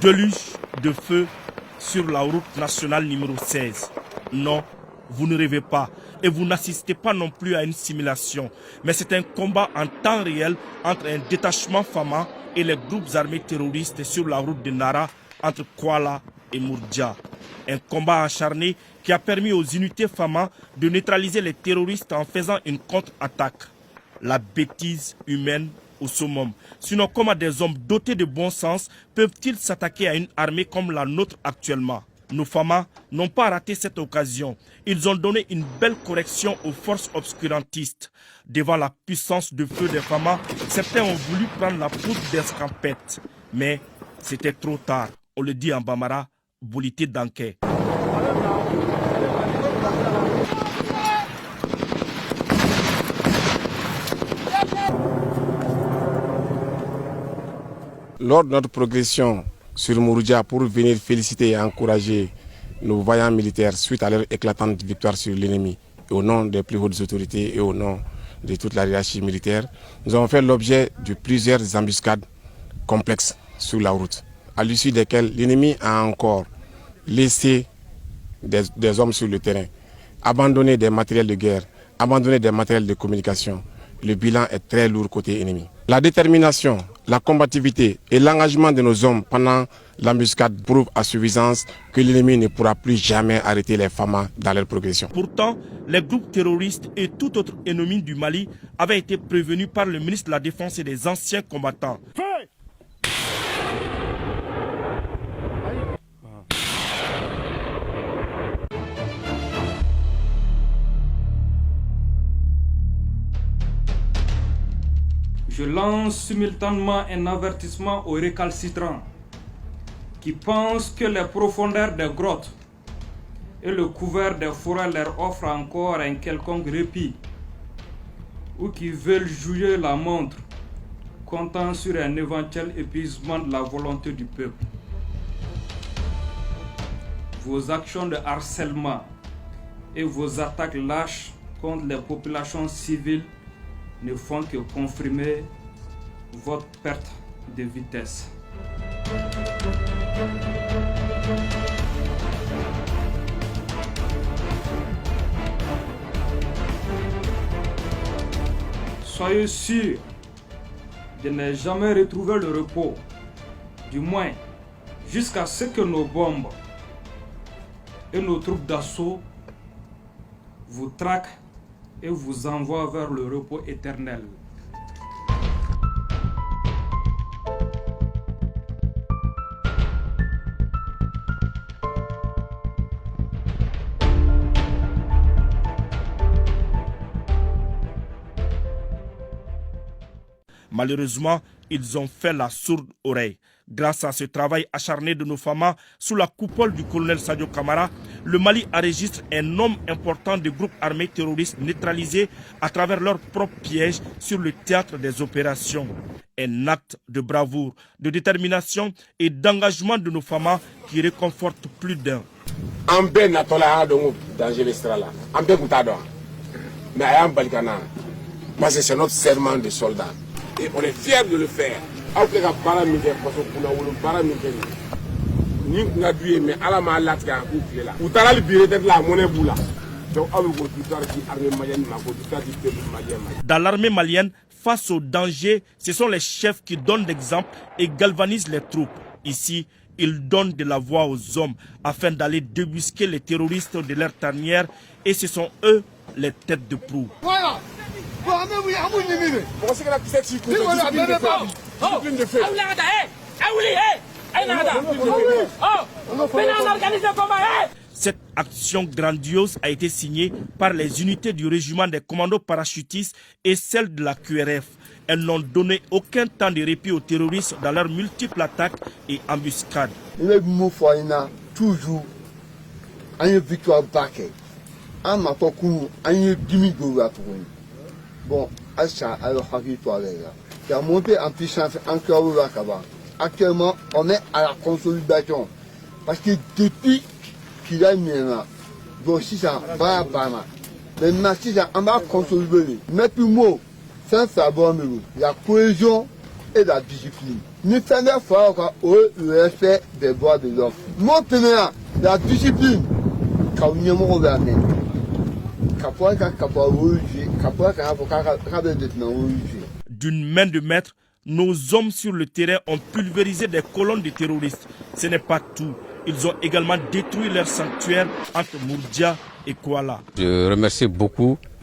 Déluge de feu sur la route nationale numéro 16. Non, vous ne rêvez pas et vous n'assistez pas non plus à une simulation. Mais c'est un combat en temps réel entre un détachement Fama et les groupes armés terroristes sur la route de Nara entre Kuala et Mourdja. Un combat acharné qui a permis aux unités Fama de neutraliser les terroristes en faisant une contre-attaque. La bêtise humaine au summum. Sinon, comment des hommes dotés de bon sens peuvent-ils s'attaquer à une armée comme la nôtre actuellement? Nos Fama n'ont pas raté cette occasion. Ils ont donné une belle correction aux forces obscurantistes. Devant la puissance de feu des Fama, certains ont voulu prendre la poudre d'escampette. Mais c'était trop tard. On le dit en Bambara, Bolité Danké. Lors de notre progression sur Mourdja pour venir féliciter et encourager nos vaillants militaires suite à leur éclatante victoire sur l'ennemi, au nom des plus hautes autorités et au nom de toute la hiérarchie militaire, nous avons fait l'objet de plusieurs embuscades complexes sur la route, à l'issue desquelles l'ennemi a encore laissé des hommes sur le terrain, abandonné des matériels de guerre, abandonné des matériels de communication. Le bilan est très lourd côté ennemi. La détermination, la combativité et l'engagement de nos hommes pendant l'embuscade prouvent à suffisance que l'ennemi ne pourra plus jamais arrêter les Fama dans leur progression. Pourtant, les groupes terroristes et tout autre ennemi du Mali avaient été prévenus par le ministre de la Défense et des anciens combattants. Je lance simultanément un avertissement aux récalcitrants qui pensent que les profondeurs des grottes et le couvert des forêts leur offrent encore un quelconque répit ou qui veulent jouer la montre, comptant sur un éventuel épuisement de la volonté du peuple. Vos actions de harcèlement et vos attaques lâches contre les populations civiles ne font que confirmer votre perte de vitesse. Soyez sûrs de ne jamais retrouver le repos, du moins jusqu'à ce que nos bombes et nos troupes d'assaut vous traquent et vous envoie vers le repos éternel. Malheureusement, ils ont fait la sourde oreille. Grâce à ce travail acharné de nos Fama, sous la coupole du colonel Sadio Kamara, le Mali enregistre un nombre important de groupes armés terroristes neutralisés à travers leurs propres pièges sur le théâtre des opérations. Un acte de bravoure, de détermination et d'engagement de nos Fama qui réconforte plus d'un. Parce que c'est notre serment de soldat. Et on est fiers de le faire. Dans l'armée malienne, face au danger, ce sont les chefs qui donnent l'exemple et galvanisent les troupes. Ici, ils donnent de la voix aux hommes afin d'aller débusquer les terroristes de leur tanière et ce sont eux les têtes de proue. Voilà. Cette action grandiose a été signée par les unités du régiment des commandos parachutistes et celles de la QRF. Elles n'ont donné aucun temps de répit aux terroristes dans leurs multiples attaques et embuscades. Toujours, une victoire baquée. Bon, qui a monté en puissance encore là-bas. Actuellement, on est à la consolidation. Parce que depuis qu'il a mis là, bon, si ça va pas mal. Maintenant, si ça va consolider, mais plus mot, sans savoir, la cohésion et la discipline. Nous faisons fort au respect des droits de l'homme. Maintenant, la discipline, quand nous sommes gouvernés, d'une main de maître, nos hommes sur le terrain ont pulvérisé des colonnes de terroristes. Ce n'est pas tout. Ils ont également détruit leur sanctuaire entre Mourdia et Kouala. Je remercie beaucoup